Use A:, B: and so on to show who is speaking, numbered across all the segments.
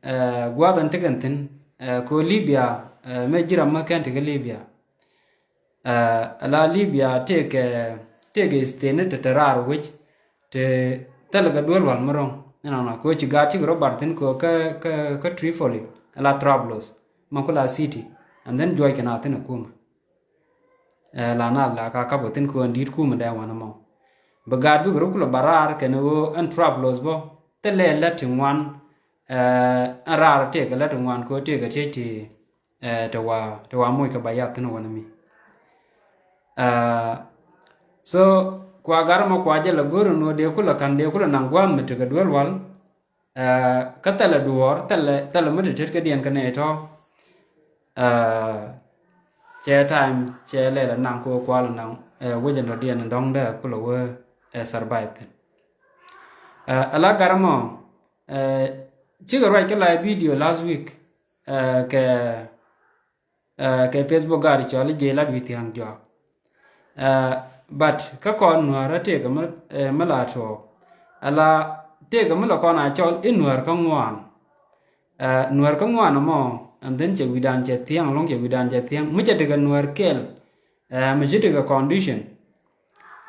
A: gwa ban tigantin ko Libya me jira ma kan tiga Libya ala Libya teke stene te terar which te talaga dwel wal marong ko ci gati Robertin ko ka Tripoli ala Trablus makula city and then joy kana tin kuma la na la ka botin ko ndit kuma da wana mo bagad bi gro kula barar kene wo an Trablus bo tele latin wan arar te ga latin wan ko te ga te wa moy ka bayat tin wana mi so kwa garma kwa jela goro no de kula kan de kula nang gwam mete ga dwel wal ka tala duor tala mete tet ka dien kane to che time che le la nang ko kwa la nang wajen no dien ndong da kula we survive ten ala garma chiga right ka live video last week ke Facebook gari chole jela biti hang jo but ka kon nuara tega malato ala tega mala kon a chol inwar ka ngwan nuar ka ngwan mo and then che widan che tiang long che widan che tiang mu che tega nuar kel mu che tega condition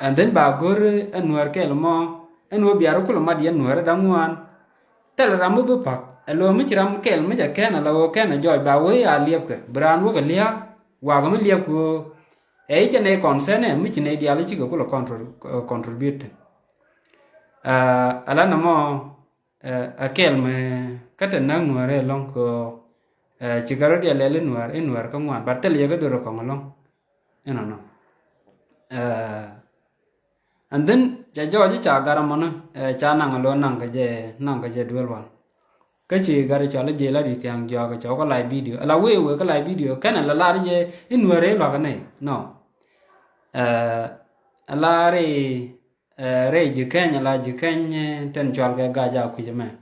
A: and then ba gor nuar kel mo en wo biaro kula madian nuar da ngwan tel ramu bu pak alo mu chiram kel mu ja ken ala wo ken joy ba we a liep ke bran wo ga lia wa ga mu liep ko che ne concern mi che ne dia le chi ko contribute ala na mo akel me kata nang nuare long ko chi garo dia le nuar ka ngwan batel ye ga do ko ngolong no and then ja joji cha garamona cha nang lo nang ga je duel wan ka chi gari cha le je la di tiang jo ga cho ko live video ala we ka live video kana la je nuare lo ga nei no ala re jikanya la jikanya ten chol ga ja ku jame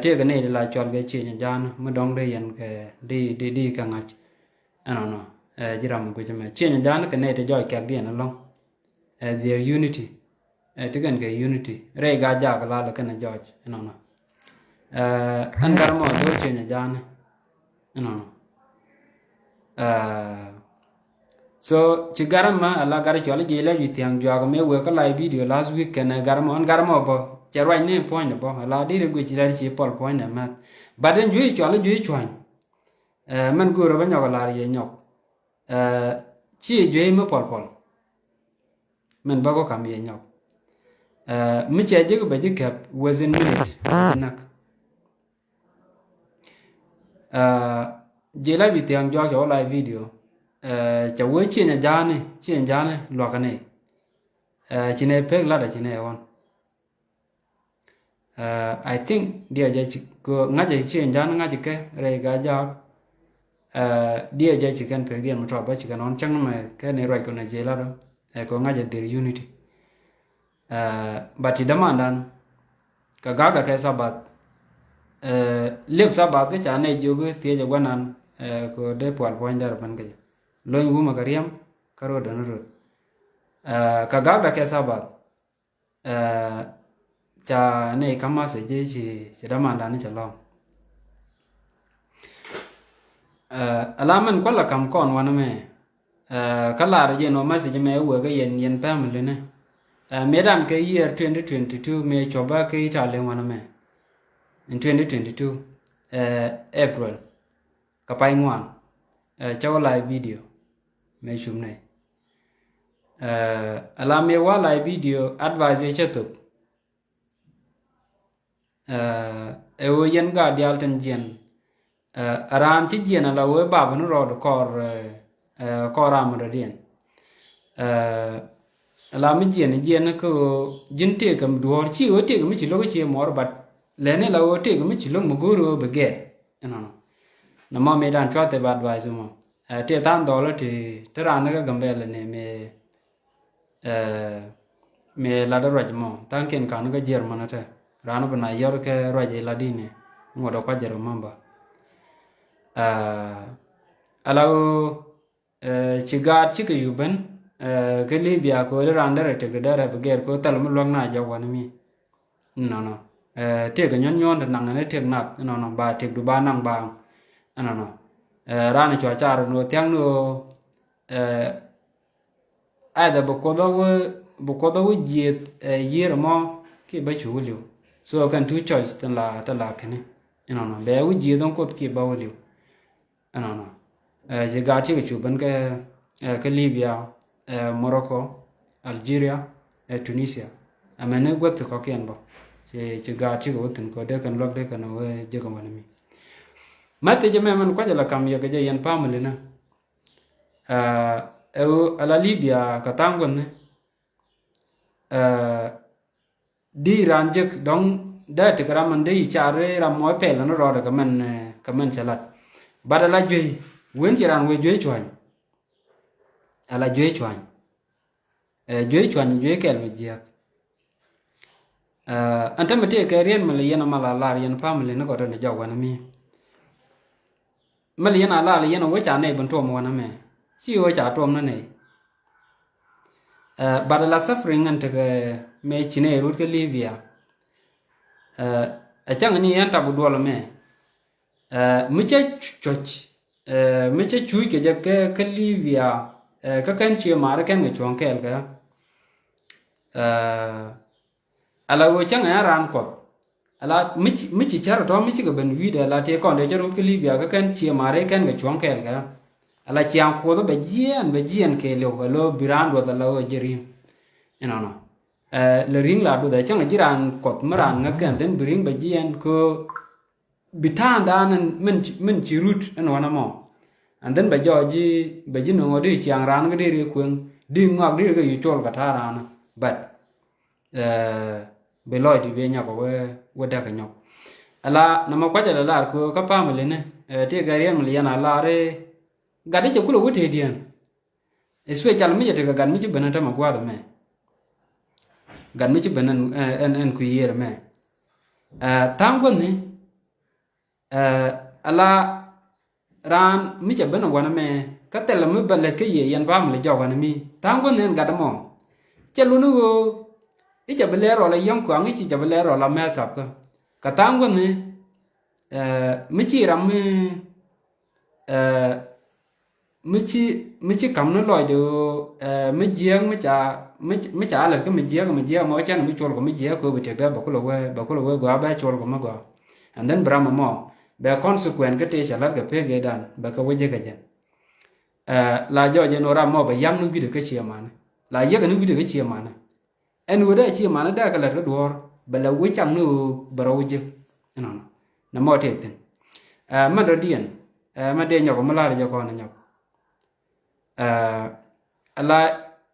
A: te ga ne la chol ga chi jan mu dong de yen ke di ka ngach no jiram ku jame chi jan ka ne te joy ka di na long their unity te gan ga unity re ga ja ga la ka na George no an garmo do chi jan no so ci garama ala gar ci wala jela yu tiang joga me we ka live video last week kana garama on garama bo ci roi ne point bo ala di re ci la ci pol point na mat baden ju ci wala ju chwan man go ro ba nyok la ye nyok ci ju me pol man ba ko kam ye nyok mi ci je ko ba je kap within minute nak jela yu tiang joga live video cha we chi nya jane lo ka ne chi ne pek la da chi ne on I think dia ja chi ko nga ja chi jane nga ji ke re ga ja dia ja chi kan pek dia mo to ba chi kan on chang me ke ne right ko na je la do ko nga ja their unity but demandan ka ga da ke sabat lep sabat ke cha ne ju ke tie ja gwanan ko de pol point dar ban ke loin wu magariam karo da nuru ka gabda ke sabat cha ne kama se je chi da manda ni chalom alaman kwala kam kon wana me kala je no message me we ga yen family ne medan ke year 2022 me choba ke itale wana me in 2022 April ka pai ngwan chawa live video me chum ne ala me wa live video advise chetup e wo yen ga dial ten jen aran chi jen ala we babu no rod kor am da dien ala mi jen ko jinte kam duor chi o te kam chi lo chi mor bat lene la o te kam chi lo muguro bege no na ma me dan chote ba advise mo te tan dollar ti terana ga gambele ne me la da rajmo tan ken kan ga jermana te rana bana yor ke raje ladine ngodo kwa jero mamba ala chigat chike yuben ke Libya ko randa rete ga dara beger ko tal mu lwang na jawan mi no te ga nyon da nang ne te nat no ba te du ba nang ba no ra ne chwa cha no tyang no ai da bu ko da wo ye mo ki ba chu liu so kan tu choice ta la kene no be wu ji don ko ki ba wo liu no je ga ti chu ban ka Libya Morocco Algeria Tunisia amene gwat ko ken bo je ga ti go tin ko de kan lok de kan we je ko mi mate je me man ko la kam ye ga je yan pamle na ala Libya ka tangon ne di ranjek dong da te karaman de chare ram mo pe la no ro da kaman chalat badala jwe wen chiran we jwe chwan ala jwe chwan jwe kel mi jiak anta mate ka rien mal yana mala lar yan family no ko ne jaw wana mi mal yana la yana we cha ne ban to mo wana me si we cha to mo ne badala suffering anta ka me chine rut ka Libya a chang ni yan ta bu do me mi che choch mi che chui ke ka Libya ka kan chi mar kan nge chong kel ka ala wo chang ya ran ko ala mi chi char to mi chi ga ben wi de la te kon de jaru ka Libya ka kan chi mare kan nge chong kel ka ala chiang ko do be jien ke lo biran do da lo jeri no le ring la do da chang jiran kot maran nga kan den bring be jien ko bitan dan men chi root no na mo and then ba joji ba jino ngodi chiang ran ga diri kun di ngak diri ga yu chol ka tarana but be loy di be nya ko we da ka nyok ala na ma kwaja la ko ka pamele ne te garian mli yana la re gadi che kulo wote dian eswe chal mi te ga gan mi ci benata ma gwa me gan mi ci benan en ku yere me tango ne ala ran mi che bena wana me ka tela mi balet ke ye yan ba mi jaw wana mi tango nen gada mo che lu nu i che belero la yam ko angi che belero la me tap ka tango ne mi chi ram mi chi kam no lo do mi jieng mi cha la ke mi jieng mo chan mi chol ko mi jieng ko bi te da ba ko lo we go ba chol ko ma go and then brahma mo be consequent ke te chalat ke pe ge dan ba ka weje ka jan la jo je no ram mo ba yam nu bi de ke chi amana la ye ga nu bi de ke chi amana en wo da chi amana da ka la dor ba la we cham nu baro weje no na mo te tin ma do dien ma de nyako ma la jo ko na nyako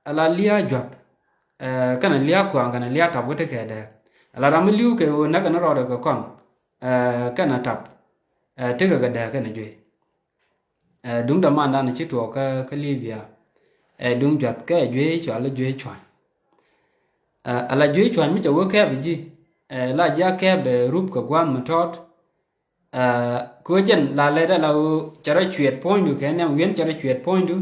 A: ala lia jwap kana lia ko ngana lia ta bote ke da ala ram liu ke wo na kana ro ko kon kana tap te ga da kana jwe dung da man da na chi to ka Libya dung jwat ka jwe cho ala jwe chwan ala jwe chwan mi cho wo ke bi ji la ja ke be rup ka gwan ma tot ko jen la le da la chara chwet point du ke na wen chara chwet point du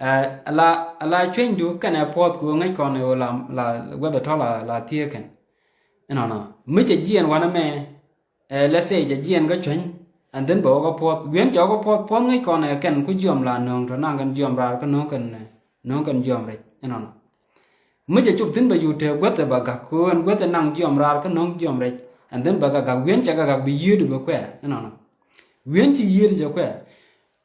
A: ala chwen du kana pot ko ngai kon la wa da to la tie ken no mi che jien wana me let's say je jien ga chwen and then bo ga pot wen jo ga pot ngai kon ken ku jom la nong to nang kan jom ra ka no kan jom re no mi che chup tin ba yu te wa te ba ga ko en wa te nang jom ra ka nong jom re and then ba ga wen cha ga bi yi du ba kwa no wen chi yi je kwa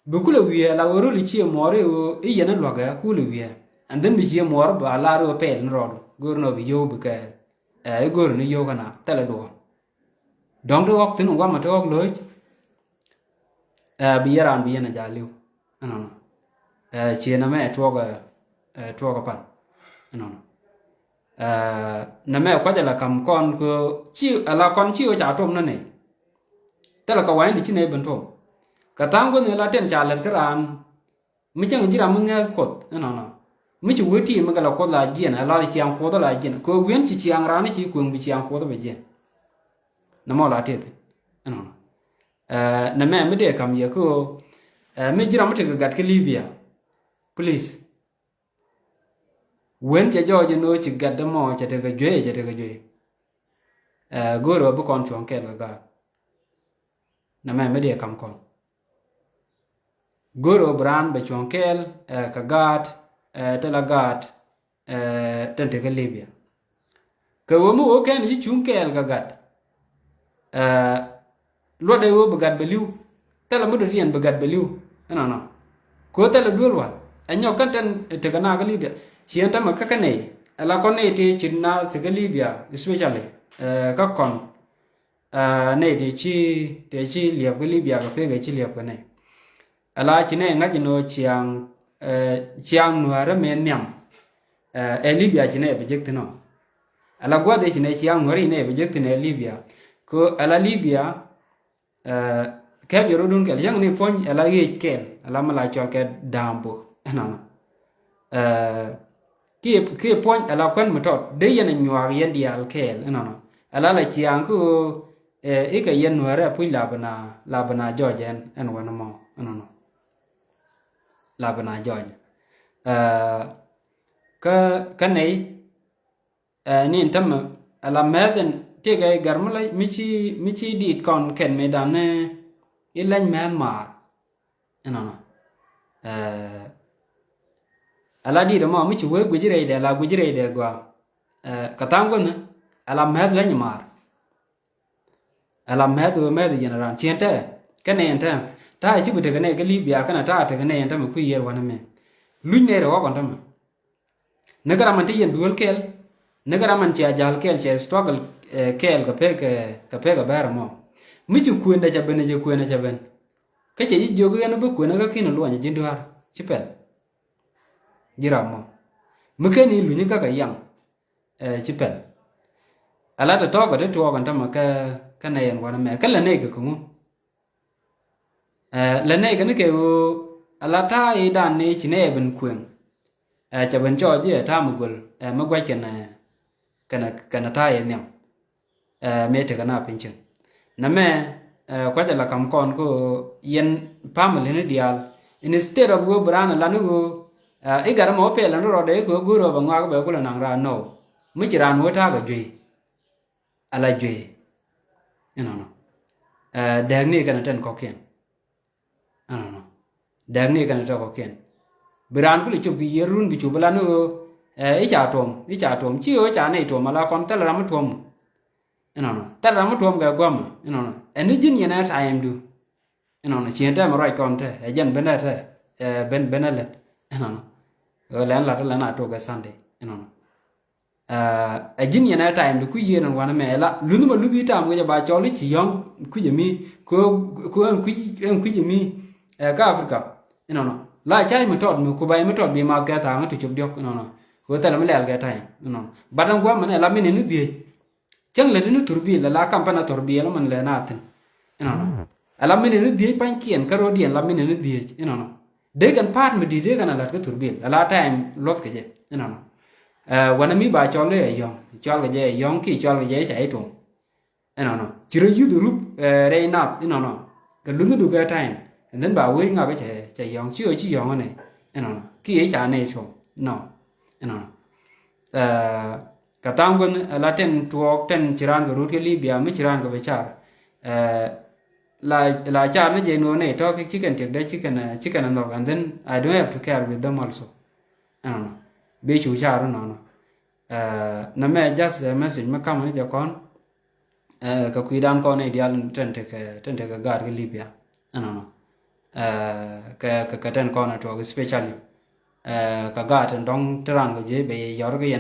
A: bu ku le wi la wo li chi mo re o i yana lo ga ku le wi and then bi chi mo ba la ro pe no ro go no bi yo bu ka go ni yo kana ta la do dong do ok tin wa ma to ok loy bi yaran bi yana ja liu no chi na me to ga pan no na me kwa ja la kam kon ko chi ala kon chi o cha tom na ne ta la ka wa ni chi ne ban tom ka tango ne la ten cha la kran mi chang ji ra mun ga kot no mi chu wi ti ma ga la ko la jien ala li chiang ko da la jien ko wen chi chiang ra ni chi kun bi chiang ko da be jien na mo la te no na me de kam ye ko mi ji ra mu te ga gat ke Libya please wen cha jo je no chi gat da mo cha te ga jwe goro bu kon chuang kel ga na me dia kam kon goro bran be chuang kel ka gat te la gat ten te Libya ka wo mu o ken yi chung kel ga gat lo de wo bagat beliu te la mu de rien bagat beliu no ko te la dul wa anyo kan ten te kana ga Libya chien ta ma ka nei ala kon nei ti chinna se ga Libya especially ka kon nei ti chi liap ga Libya ka pe ga chi liap ga nei ala chi nei nga ji no chiang nuara men nyam Libya chi nei project no ala gwa de chi nei chiang nuari nei project ne Libya ko ala Libya keb yoro dun kel yang ni pon ala ye kel ala mala chol ke dambo no ki pon ala kwen mutot de yen nywa ye dial kel no ala la chiang ku e ka yen nuara pu la bana jojen en wana mo no la bana joj ka nei ni tam ala meden te ga garmala michi dit kon ken medan ne ilan man mar no ala di mo michi we gujire de la gujire de gwa katango ne ala med lan mar ala med general chiente ken ente ta chi bute ne ga Libya kana ta te ne ente ku yer wana me luñ ne ro kon tam negara man te yen duol kel negara man ci ajal kel ci struggle kel ka pe ga bar mo mi ci ku nda jaben je ku na jaben ka ci jogu yana bu ku na ga kinu lo nya jinduar ci pel jira mo mu ke ni luñ ka yang ci pel ala da to ga de to ga tam ka na yen wana me ka la ne ga ku la ne ga ne ke ala ta e dan ne ci ne ben kuen cha ben cho je ta mu gol ma gwa kana ta ye nyam me te kana pinchen na me kwa la kam kon ko yen family ne dial instead of go brana la nu e gara mo pe la ro de go ro ba ngwa ba ko la nang ra no mi chi ran wo ta ga jwe ala jwe no dag ni kana ten ko ken no dag ni kana to ko ken Biran ku chu bi yerun bi chu bala no e cha tom chi o cha nei tom ala kon tel ram tom no tel ram tom ga gwam no eni jin yana time du no chien ta ma right kon te e jan benata benalet no lan la na to ga sande no a jin yana time du ku yen wana me la lunu ma lugi tam ga ba choli chi yong ku yemi ku yemi ga Africa no la chai mutot mu ku bai mutot bi ma ga ta ngatu chub diok no ko ta la mel ga ta no badang gwa man la mine nu die chang le nu turbi la kampana turbi la man le natin no ala mine nu die pan kien ka ro dien la mine nu die no de kan pat me di de kan la ka turbi la time lot ke je no wana mi ba chole chol ga je yong ki chol ga je chai to no chiru yu du rup re nap no ka lu du ga time and then ba we nga ba che yong chi yong ne no ki e cha ne cho no no ka tang gun la ten tuok ten chiran ga rut ke Libya mi chiran ga bechar la char ne je no ne to ke chicken tek de chicken no and then I don't have to care with them also no be chu char no na me just a message ma kam ne ja kon ka kuidan kon ne dial ten tek ga gar ke Libya no ka ten kon to especially ka ga ten dong terang je be yor ga yen